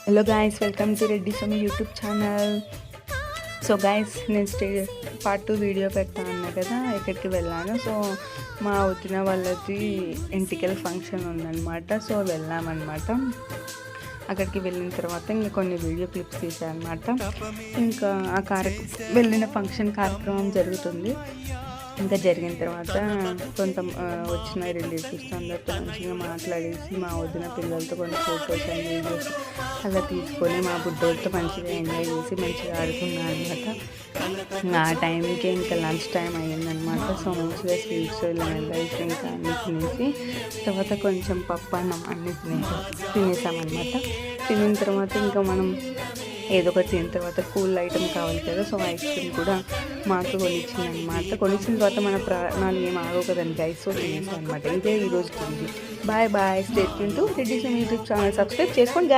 Hello guys, welcome to Reddy సోమి YouTube channel. So guys, నేను part 2 video పెడతా అన్నా కదా, ఎక్కడికి వెళ్ళాను. సో మా వదిన వాళ్ళది ఇంటికల్ ఫంక్షన్ ఉందన్నమాట. సో వెళ్ళామన్నమాట. అక్కడికి వెళ్ళిన తర్వాత ఇంకా కొన్ని వీడియో క్లిప్స్ తీసానమాట. ఇంకా వెళ్ళిన ఫంక్షన్ కార్యక్రమం జరుగుతుంది. ఇంకా జరిగిన తర్వాత కొంత వచ్చిన రిలేటివ్స్ అందరితో మంచిగా మాట్లాడేసి మా వదిన పిల్లలతో కొన్ని ఫొటోస్ అండ్ వీడియోస్ అలా తీసుకొని మా బుడ్డోళ్ళతో మంచిగా ఎంజాయ్ చేసి మంచిగా ఆడుకున్నాను అనమాట. ఆ టైంకి ఇంకా లంచ్ టైం అయ్యిందనమాట. సో మంచిగా స్వీట్స్ లెమన్ రైస్ ఇంకా అన్ని తినేసి తర్వాత కొంచెం పప్పు అన్నం అన్నీ తినేసామన్నమాట. తినిన తర్వాత ఇంకా మనం ఏదో ఒకటి తిన్న తర్వాత కూల్ ఐటమ్ కావాలి కదా. సో ఐస్ క్రీమ్ కూడా మాకు కొనిచ్చిందనమాట. కొనిచ్చిన తర్వాత మన ప్రాణాలు ఏం ఆగవు కదండి, ఐస్ సో తినేసాం అనమాట. ఇదే ఈరోజు తిండి. Bye bye, stay tune to Reddy సోమి యూట్యూబ్ ఛానల్. సబ్స్క్రైబ్ చేసుకోండి.